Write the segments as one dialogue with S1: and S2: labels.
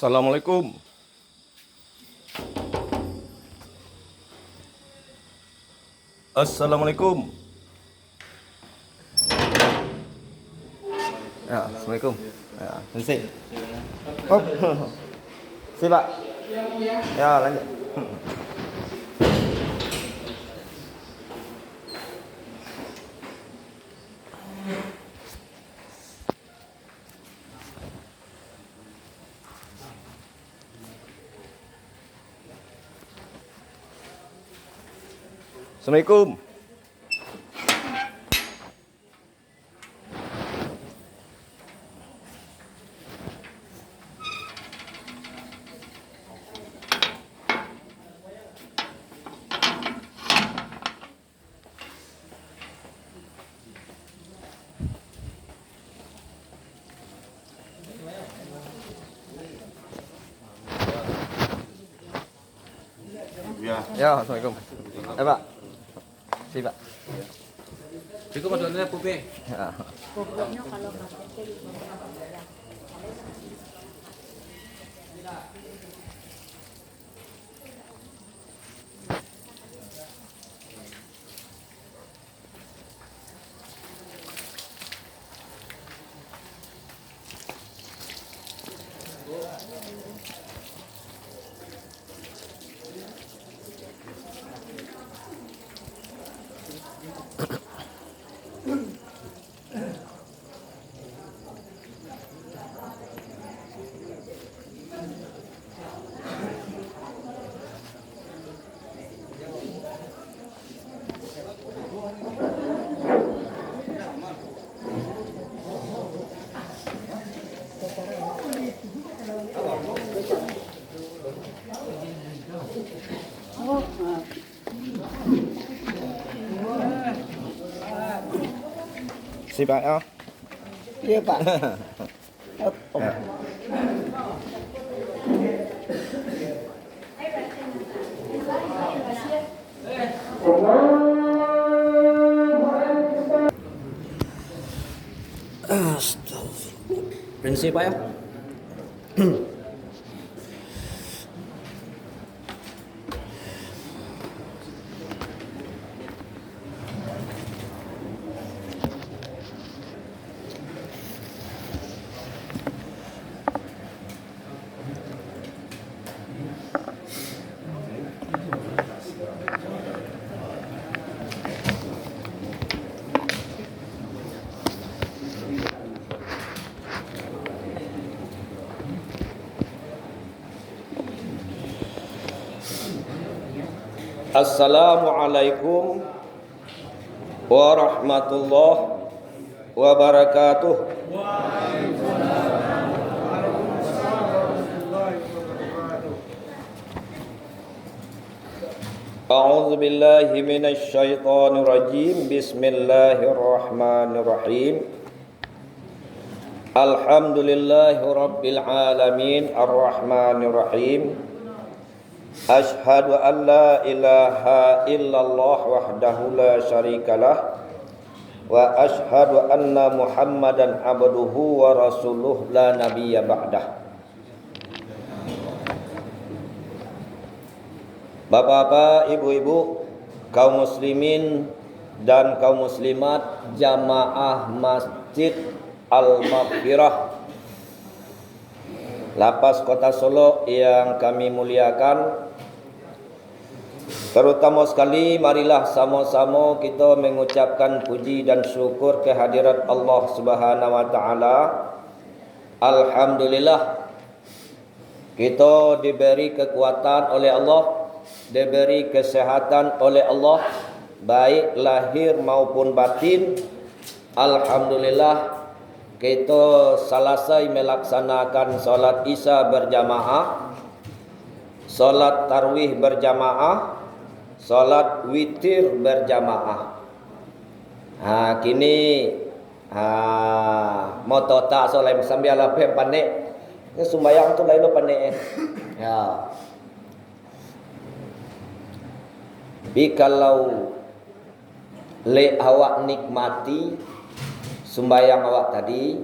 S1: Assalamualaikum. Assalamualaikum. Ya, Assalamualaikum. Ya, terima. Oh. Si Pak. Ya, lanjut. Assalamualaikum. Ya, Assalamualaikum. Pak. Si Pak.
S2: Itu maksudnya Pupi.
S1: Ya.
S3: Pokoknya kalau KTP
S1: Si Pak ya.
S3: Iya Pak.
S1: Ya.
S2: Prinsip Pak ya.
S1: Assalamualaikum warahmatullahi wabarakatuh. A'udzu billahi minasy syaithanir rajim. Bismillahirrahmanirrahim. Alhamdulillahi rabbil alamin arrahmanir rahim. Ashhadu an la ilaha illallah wahdahu la syarikalah wa ashhadu anna Muhammadan abduhu wa rasuluh la nabiyya ba'dah. Bapak-bapak, ibu-ibu, kaum muslimin dan kaum muslimat jamaah Masjid Al-Maghfirah Lapas Kota Solo yang kami muliakan, terutama sekali marilah sama-sama kita mengucapkan puji dan syukur kehadirat Allah Subhanahu wa taala. Alhamdulillah kita diberi kekuatan oleh Allah, diberi kesehatan oleh Allah, baik lahir maupun batin. Alhamdulillah kita selesai melaksanakan solat Isya berjamaah, solat Tarawih berjamaah, solat witir berjamaah. Kini moto tak soleh sambil lah pandai. Ini sembahyang tu lain lo pandai. Ya. Tapi kalau le awak nikmati sembahyang awak tadi,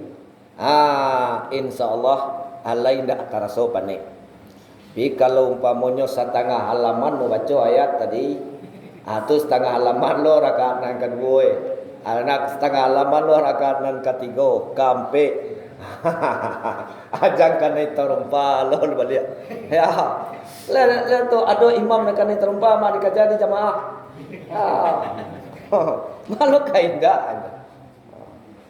S1: insya Allah alai ndak taraso panik. Tapi kalau umpamanya setengah halaman mau baca ayat tadi, tu setengah halaman lo rakaat yang kedua, anak setengah halaman lo rakaat yang ketiga, kampe. Ajang kan itu terumpa lo balik. Ya, le tu ada imam nak kan terumpa mah dikajar di jamaah. Malu kaindah.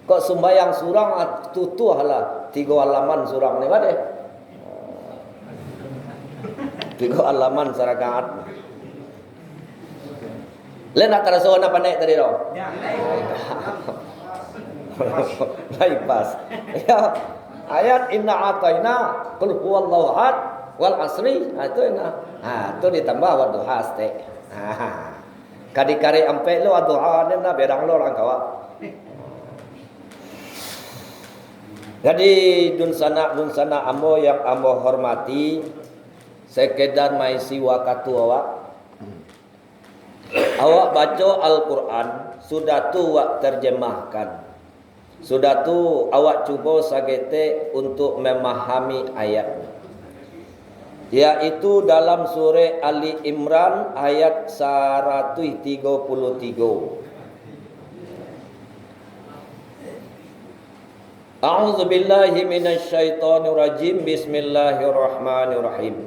S1: Kok sembayang surang tutu hala 3 halaman surang ni bade. 3 halaman sarakaat. Le nak taraso na pandai tadi do. Ya. Pas. Ya. Ayat inna ataina qul huwallahu ahad wal asri. Itu itu ditambah wa duha ste. Kadi-kari ampe lo doa na berang lo orang kawa. Jadi dunsana ambo yang ambo hormati, sekedar maisi wakatu awak. Awak baca Al-Quran, sudah tu awak terjemahkan. Sudah tu awak cuba sagete untuk memahami ayat. Yaitu dalam surah Ali Imran ayat 133. A'udzu billahi minasyaitonir rajim. Bismillahirrahmanirrahim.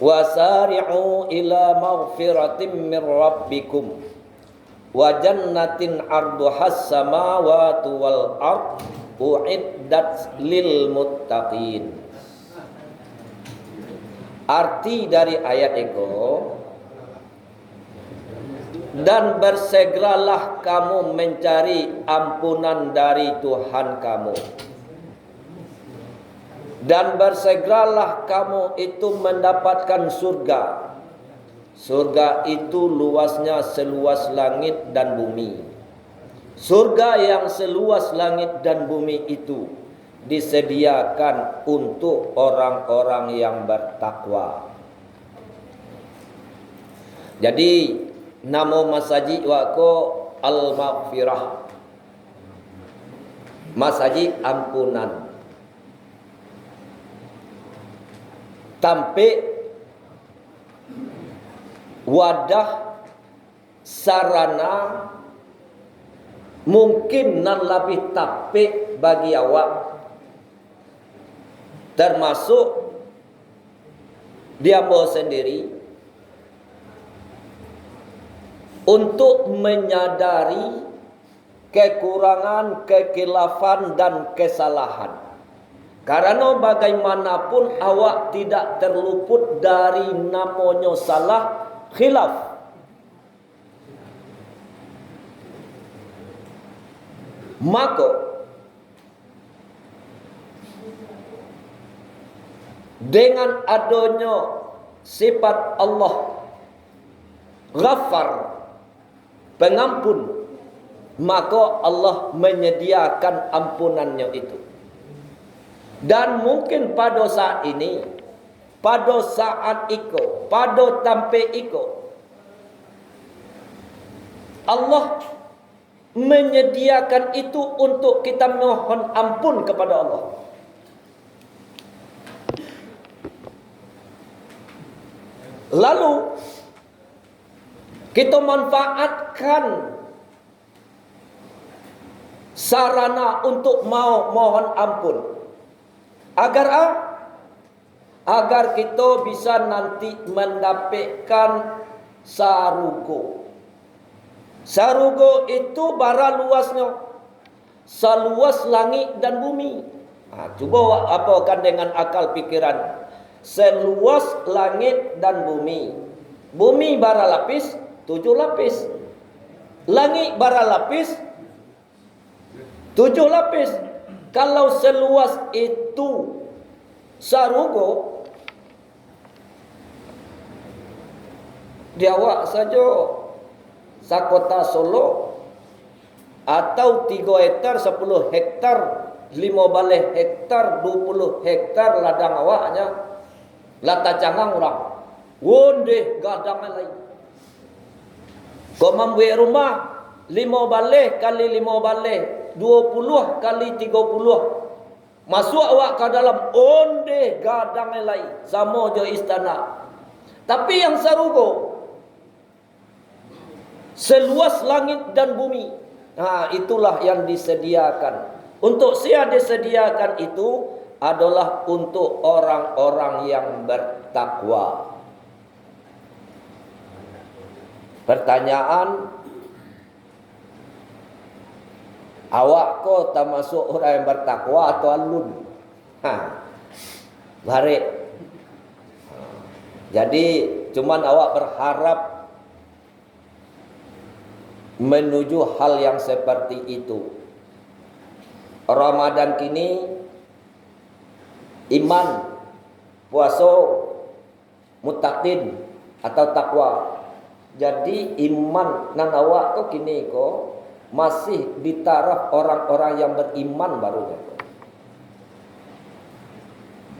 S1: Wasari'u ila maghfiratin min rabbikum wa jannatin 'arduhas samawati wal ard u'iddat lil muttaqin. Arti dari ayat itu, dan bersegeralah kamu mencari ampunan dari Tuhan kamu, dan bersegeralah kamu itu mendapatkan surga. Surga itu luasnya seluas langit dan bumi. Surga yang seluas langit dan bumi itu disediakan untuk orang-orang yang bertakwa. Jadi nama masjid wako al-maghfirah, masjid ampunan. Tampe wadah sarana mungkin nan lebih tapi bagi awak, termasuk dia mau sendiri untuk menyadari kekurangan, kekhilafan dan kesalahan. Karena bagaimanapun awak tidak terluput dari namanya salah, khilaf. Maka dengan adanya sifat Allah Ghaffar, pengampun, maka Allah menyediakan ampunannya itu. Dan mungkin pada saat ini, pada saat itu, pada tampe itu, Allah menyediakan itu untuk kita mohon ampun kepada Allah. Lalu kita manfaatkan sarana untuk mau mohon ampun. Agar kita bisa nanti mendapatkan sarugo. Sarugo itu bara luasnya seluas langit dan bumi. Coba apakan dengan akal pikiran. Seluas langit dan bumi. Bumi bara lapis 7 lapis. Langit bara lapis 7 lapis. Kalau seluas itu sarugo, diawak saja sakota Solo atau 3 hektar, 10 hektar, 15 hektar, 20 hektar ladang awaknya, lata cangang orang. Wonde gadang lain. Kau membuat rumah 5 balai kali 5 balai, 20 kali 30. Masuk awak ke dalam onde gadang elai sama jo istana. Tapi yang sarugo seluas langit dan bumi. Itulah yang disediakan. Untuk sia disediakan itu adalah untuk orang-orang yang bertakwa. Pertanyaan, awak kau termasuk orang yang bertakwa atau alun? Barik. Jadi cuman awak berharap menuju hal yang seperti itu. Ramadan kini iman, puasa, mutakin atau takwa. Jadi iman nan awak tu kini ko masih di taraf orang-orang yang beriman barunya.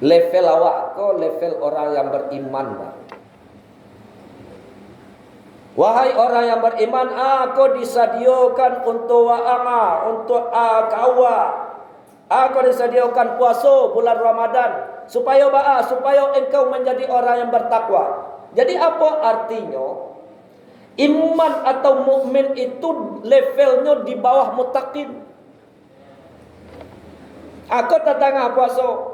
S1: Level awak ko level orang yang beriman baru. Wahai orang yang beriman, aku disediakan untuk wa'anga, untuk kawa. Aku disediakan puasa bulan Ramadan supaya engkau menjadi orang yang bertakwa. Jadi apa artinya? Iman atau mukmin itu levelnya di bawah mutakin. Aku tetangga puasa.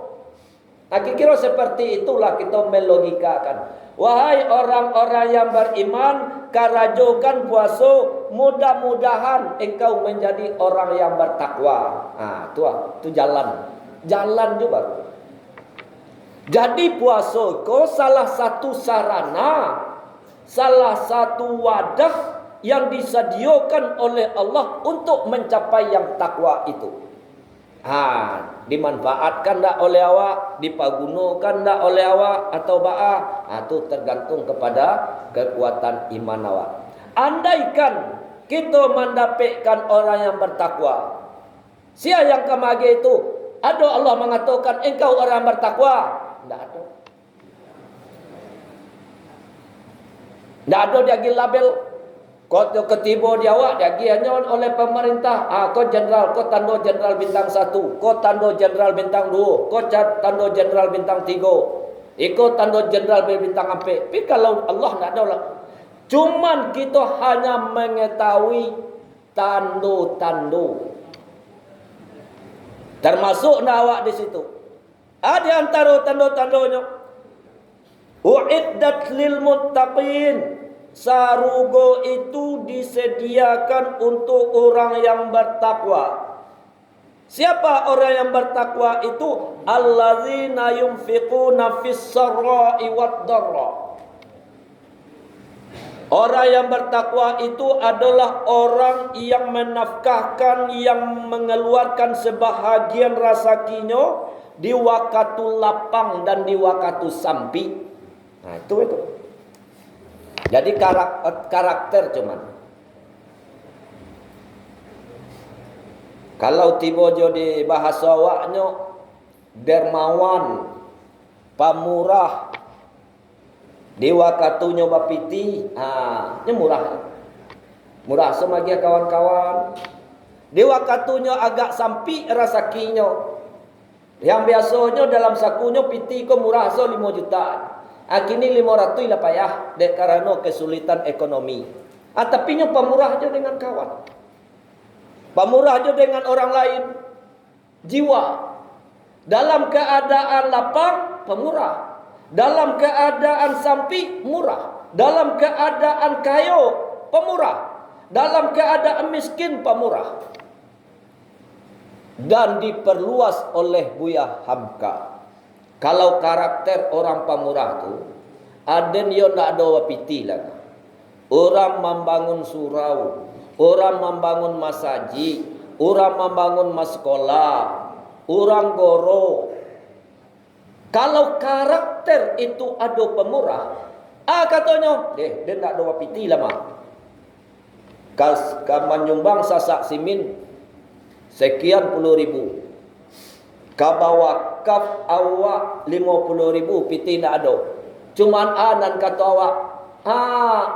S1: Kira seperti itulah kita melogikakan. Wahai orang-orang yang beriman, karajokan puasa, mudah-mudahan engkau menjadi orang yang bertakwa. Itu jalan juga. Jadi puasa itu salah satu sarana, salah satu wadah yang disediakan oleh Allah untuk mencapai yang takwa itu. Dimanfaatkan tak oleh awak, dipagunakan tak oleh awak atau itu tergantung kepada kekuatan iman awak. Andaikan kita mendapatkan orang yang bertakwa, siapa yang kemagi itu? Ada Allah mengatakan engkau orang bertakwa? Tidak ada. Tidak ada dia label. Kau ketiba di awak dia hanya oleh pemerintah. Kau jenderal, kau tanda jenderal bintang 1, kau tanda jenderal bintang 2, kau tanda jenderal bintang 3, kau tanda jenderal bintang ampe. Tapi kalau Allah tidak ada lah. Cuman kita hanya mengetahui tanda-tanda. Termasuk awak di situ. Di antara tanda-tandanya, uiddat lil muttaqin. Sarugo itu disediakan untuk orang yang bertakwa. Siapa orang yang bertakwa itu? Allazina yunfiquna fis sarra'i wad dharra. Orang yang bertakwa itu adalah orang yang menafkahkan, yang mengeluarkan sebahagian rezekinya di waktu lapang dan di waktu sampi. Itu. Jadi karakter cuman. Kalau tiba jo di bahasa awaknya dermawan, pamurah, di wakatunya bapiti, ini murah. Murah semagia kawan-kawan. Di wakatunya agak sampi rezekinya. Yang biasanya dalam sakunya piti ko murah 5 juta. Kini 500 lah payah dek karena kesulitan ekonomi. Tapi nya pemurah aja dengan kawan. Pemurah aja dengan orang lain. Jiwa. Dalam keadaan lapang, pemurah. Dalam keadaan sampi, murah. Dalam keadaan kaya, pemurah. Dalam keadaan miskin, pemurah. Dan diperluas oleh Buya Hamka. Kalau karakter orang pemurah tu, ada dia nak ada wapiti lagi. Orang membangun surau, orang membangun masjid, orang membangun sekolah, orang goro. Kalau karakter itu ada pemurah, katanya, dia nak ada wapiti lama. Kalau menyumbang sasak simin sekian puluh ribu. Kabawa kaf awak 50.000 piti tak ada. Cuman anan kata awak,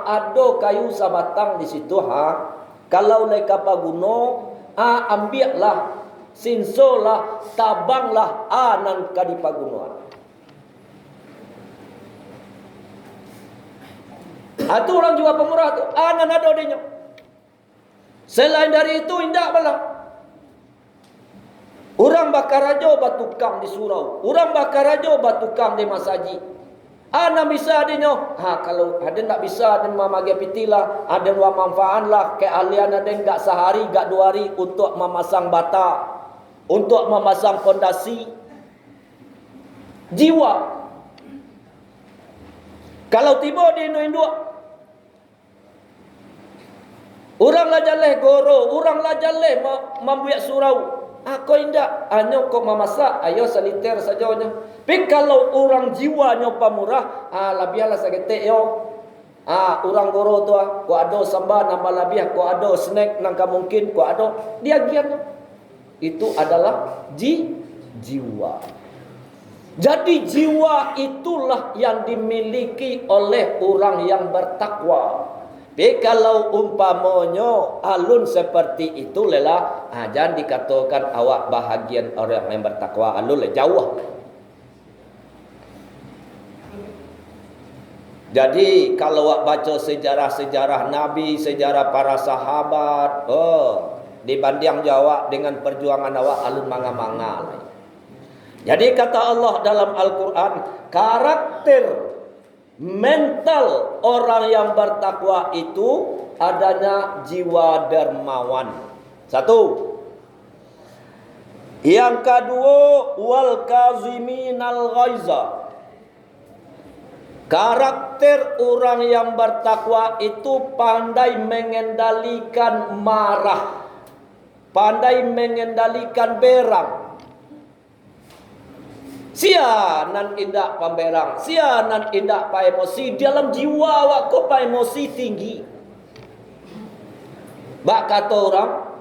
S1: ada kayu sabatang di situ Kalau leka paguno, ambillah sinsolah, tabanglah anan kadi pagunuan. Itu orang jiwa pemurah tu, anan ada dinya. Selain dari itu indak balah. Orang bakarajo batukang di surau, orang bakarajo batukang di masaji. Ana bisa adinyo. Kalau ada tak bisa dan mamage pitila, ada wa manfaat lah keahlian ada enggak sehari, enggak 2 hari untuk memasang bata, untuk memasang fondasi jiwa. Kalau tiba di Indo, orang lah jaleh goro, orang lah jaleh membuat surau. Aku indak, hanya kau memasak, ayo saliter saja. Tapi kalau orang jiwanya pamurah, labialah sakit yo. Orang goro tu, ko ado samba nama labiah, ko ado snack nangka mungkin, ko ado dia gian. Itu adalah jiwa. Jadi jiwa itulah yang dimiliki oleh orang yang bertakwa. Tapi kalau umpamanya alun seperti itu lelah, jangan dikatakan awak bahagian orang yang bertakwa, alun le jauh. Jadi kalau awak baca sejarah-sejarah Nabi, sejarah para sahabat, dibanding jawab dengan perjuangan awak alun manga-manga. Jadi kata Allah dalam Al-Quran, karakter mental orang yang bertakwa itu adanya jiwa dermawan. 1. Yang kedua, wal kaziminal ghaiza. Karakter orang yang bertakwa itu pandai mengendalikan marah, pandai mengendalikan berang. Sia nan indak pamberang, sia nan indak pa emosi. Dalam jiwa awak kau pa emosi tinggi. Bak kata orang,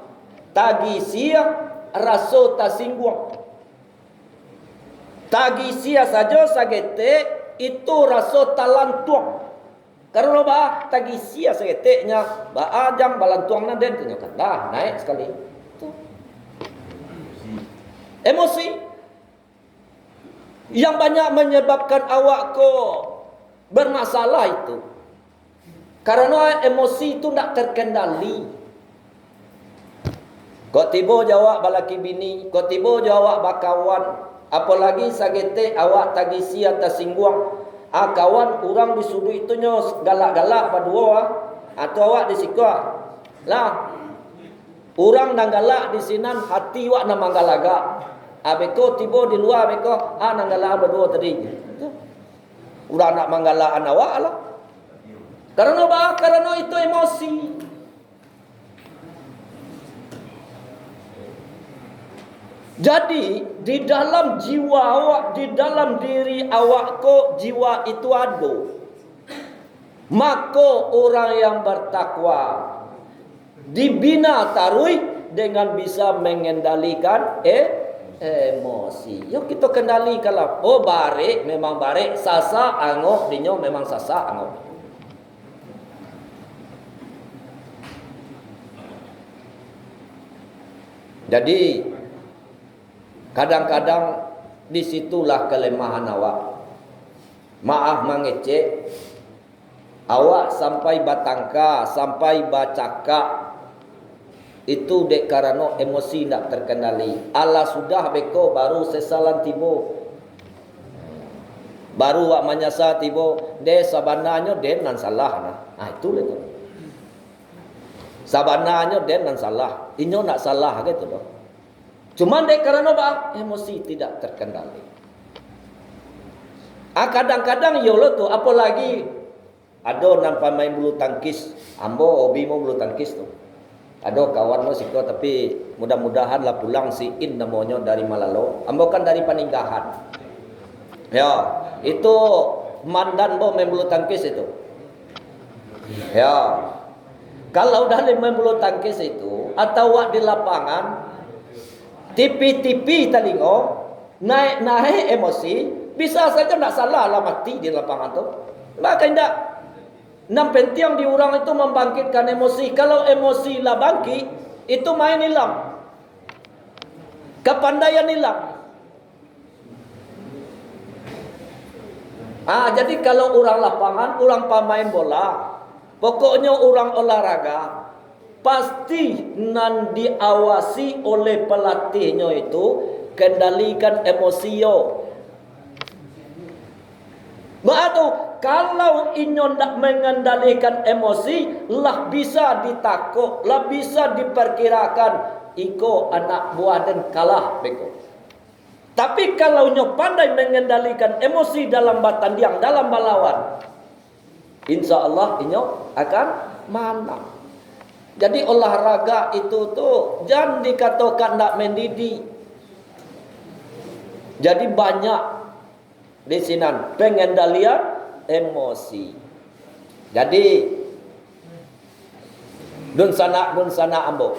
S1: tagi sia raso tasingguang. Tagi sia saja sagete itu raso talantuang. Karena bah tagi sia sageteknya, bah ajang balantuang na den tunjukkan dah naik sekali. Tuh. Emosi yang banyak menyebabkan awak kau bermasalah itu. Karena emosi itu tak terkendali. Kau tiba jawab balaki bini, kau tiba jawab bakawan, apalagi sagete awak tagi sia tersinggung. Kawan orang di sudut itu nyos galak-galak padua, atau awak disikwa. Lah, orang nang galak di sinan hati awak na manggalaga. Abeko tiba di luar abeko nanggala berdua tadi. Udah nak manggala awak lah. Karena apa? Karena itu emosi. Jadi di dalam jiwa awak, di dalam diri awak ko jiwa itu ada. Maka orang yang bertakwa dibina tarui dengan bisa mengendalikan emosi. Yuk kita kendalikanlah. Oh barik memang barik, sasa angok dinyo memang sasa angok. Jadi kadang-kadang disitulah kelemahan awak. Maaf mengecek, awak sampai batangka, sampai bacaka. Itu dek karena emosi tak terkendali. Allah sudah beko baru sesalan tibo. Baru wak menyasa tibo. De sabananya den nan salah. Itu itu. Sabananya den nan salah. Inyo nak salah gitu loh. Cuman dek karena apa? Emosi tidak terkendali. Kadang-kadang yolo tuh apalagi ada nan pemain bulu tangkis. Ambo hobi mau bulu tangkis tuh. Ada kawan mo siko tapi mudah-mudahan lah pulang si In namanya dari Malalo. Ambo kan dari Paninggahan. Ya, itu mandan bo main bulu tangkis itu. Ya. Kalau udah main bulu tangkis itu atau di lapangan tipi-tipi talingo naik emosi bisa saja nak salah lah mati di lapangan tu. Maka indak. Nam penting di orang itu membangkitkan emosi. Kalau emosi lah bangkit, itu main hilang. Kepandaian hilang. Jadi kalau orang lapangan, orang pemain bola, pokoknya orang olahraga, pasti nan diawasi oleh pelatihnya itu, kendalikan emosio. Begitu, kalau inyo nak mengendalikan emosi, lah bisa ditakut, lah bisa diperkirakan, iko anak buah dan kalah beko. Tapi kalau inyo pandai mengendalikan emosi dalam batandang, dalam melawan, insya Allah inyo akan menang. Jadi olahraga itu tuh jangan dikatakan nak mendidik. Jadi banyak di sini pengendalian emosi. Jadi dun sana ambo.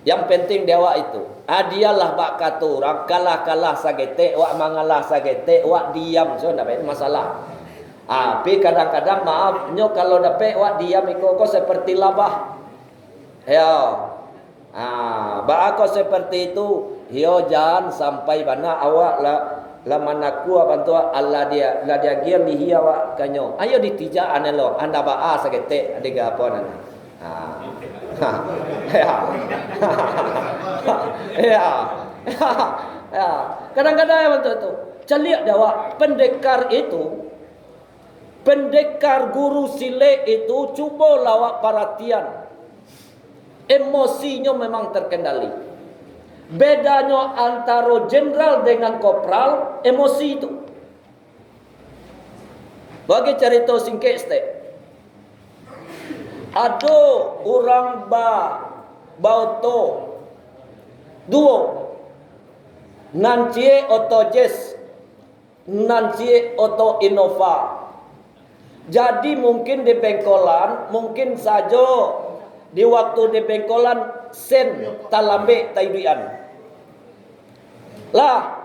S1: Yang penting dewa itu. Dialah bak kata orang kalah sagete, wak mangalah sagete, wak diam so ndak masalah. Tapi kadang-kadang maaf nyo kalau dapat wak diam iko seperti labah. Ya. Bak aku seperti itu. Yo jangan sampai mana awak la manaku bantu Allah dia giam lihi awak kanyo. Ayo ditija anelo anda ba sagete adiga apa nana. Ya. Kadang-kadang ya bantu itu. Celiak dawa pendekar itu, pendekar guru sile itu cuba lawak perhatian. Emosinya memang terkendali. Bedanya antara jenderal dengan kopral, emosi itu. Bagi cerita singkat stek. Ada orang bauto duo nancie otojes nancie oto innova. Jadi mungkin di bengkolan, mungkin saja di waktu di bengkolan sen talambe taiduan. Lah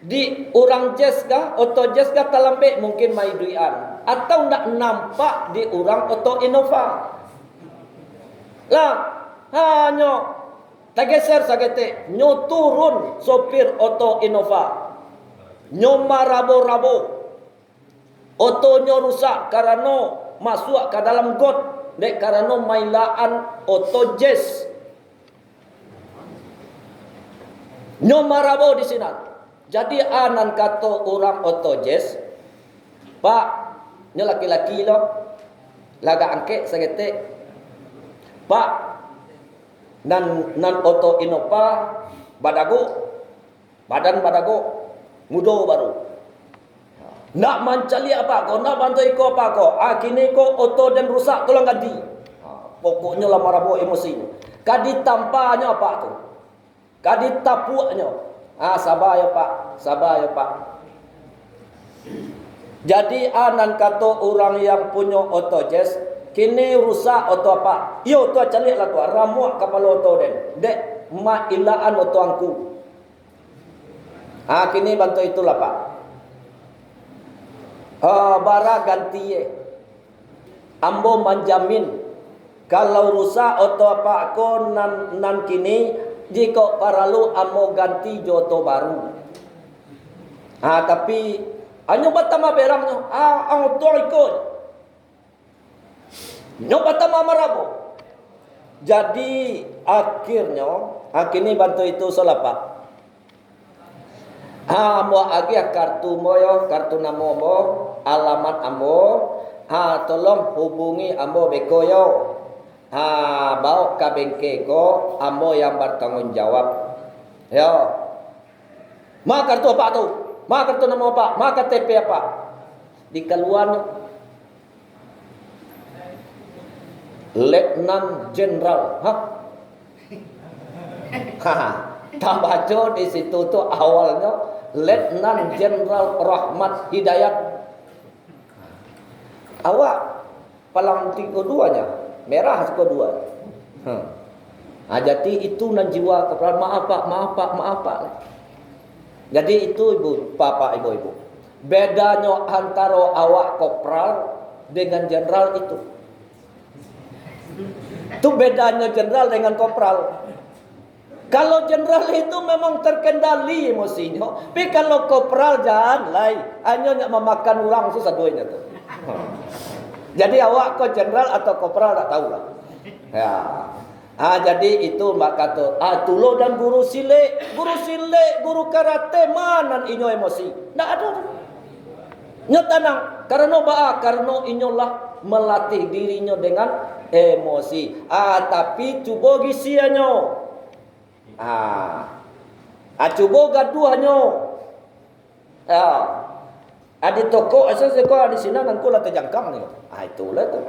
S1: di orang jes kah, oto jes kah talambe mungkin maiduan. Atau ndak nampak di orang oto innova. Lah hanya tageser sagete nyo turun sopir oto innova. Nyo marabo-rabo. Otonyo rusak karena masuk ke dalam got. Dek karena mailaan oto jes. Nyo marabo di sini. Jadi anan kata orang oto jes, Pak, nyo laki-laki lo, laga angke sagete. Pak, nan oto innova badan badago, mudo baru. Nak mencari apa kau? Nak bantu iko apa kau? Kini kau oto dan rusak, tolong ganti. Pokoknya lah marabo emosinya. Kadi tampanya apa tu? Kadi tapuaknya. Sabar ya Pak, sabar ya Pak. Jadi anan kata orang yang punya oto jes, kini rusak oto apa? Yo tu cari lah tu, ramuak kepala oto den. Dek mak ilaan oto angku. Kini bantu itulah Pak. Bara ganti ambo menjamin kalau rusak atau apa ko nan kini jika paralu ambo ganti joto baru. Tapi anyo batama berangnya auto ikut nyo batama marabo. Jadi akhirnya kini bantu itu salah Pak. Mo agi kartu moyo, kartu namo mo, alamat ambo. Tolong hubungi ambo bekoyo. Bawa ke bengke ko, ambo yang bertanggung jawab. Yo. Ma kartu apa tu? Ma kartu namo apa? Ma KTP apa? Di keluarnya Letnan Jenderal. Tambajo di situ tuh awalnya Letnan Jenderal Rahmat Hidayat. Awak palang keduanya merah kedua. Jadi itu nan jiwa kepala maaf Pak. Jadi itu ibu, bapak, ibu. Bedanya antara awak kopral dengan jenderal itu. Itu bedanya jenderal dengan kopral. Kalau jenderal itu memang terkendali emosinya. Tapi kalau kopral jangan lain. Hanya nak memakan orang susah duitnya tu. Jadi awak kau jenderal atau kopral tak tahu lah. Ya. Jadi itu mak kata, tulo dan guru silik, guru karate mana inyo emosi? Tak ada. Nyo tenang. Karena inyo lah melatih dirinya dengan emosi. Tapi cuba gisianyo. Cuba gaduhannya. Di toko asal sekolah di sini nangku lah terjangkang ni. Itulah tu.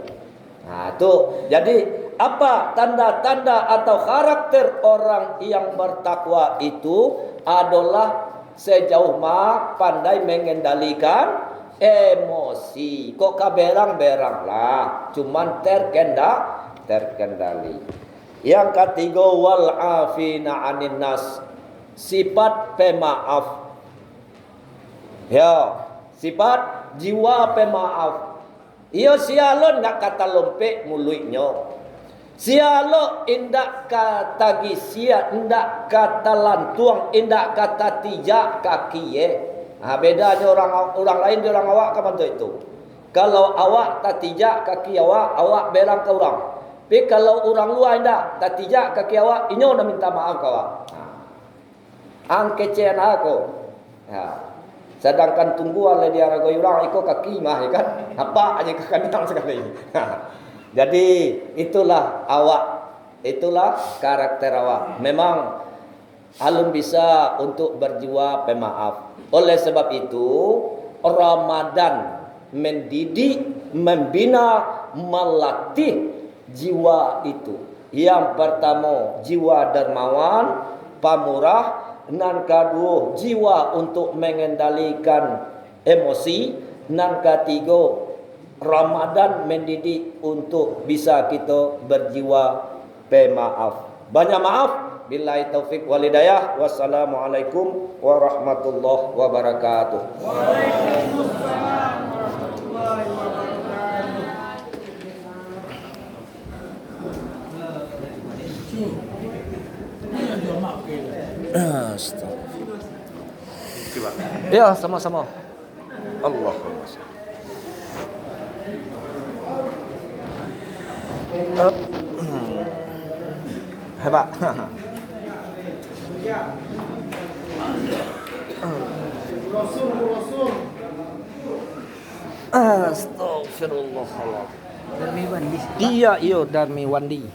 S1: Tu. Jadi apa tanda-tanda atau karakter orang yang bertakwa itu adalah sejauh mana pandai mengendalikan emosi. Kok kaberang-berang lah. Cuman terkendali. Yang ketiga wal afina anin nas. Sifat pemaaf. Ya, sifat jiwa pemaaf. Ia sialon nak kata lompek muluitnya. Sialo indak kata gisia, indak kata lantuang, indak kata tijak kaki ye. Bedanya orang lain di orang awak kapan tu itu. Kalau awak tak tijak kaki awak berang ke orang. Tapi kalau orang luar indak tak tijak kaki awak, inyo nak minta maaf ke awak. Kecean aku. Sedangkan tunggu oleh dia ragu orang ikut kaki mah ya kan. Apa aja kekandang sekali. Jadi itulah awak. Itulah karakter awak. Memang alun bisa untuk berjiwa pemaaf. Oleh sebab itu Ramadan mendidik, membina, melatih jiwa itu. Yang pertama jiwa dermawan, pamurah. Nan kedua jiwa untuk mengendalikan emosi. Nan ketiga Ramadan mendidik untuk bisa kita berjiwa pemaaf. Banyak maaf. Billahi taufik wal hidayah. Wassalamualaikum warahmatullahi wabarakatuh. Waalaikumsalam warahmatullahi wabarakatuh. Ya, sama-sama. Allahumma salli. Hebat. Astagfirullah.
S3: Darmi Wandi.
S1: Iya, Darmi Wandi.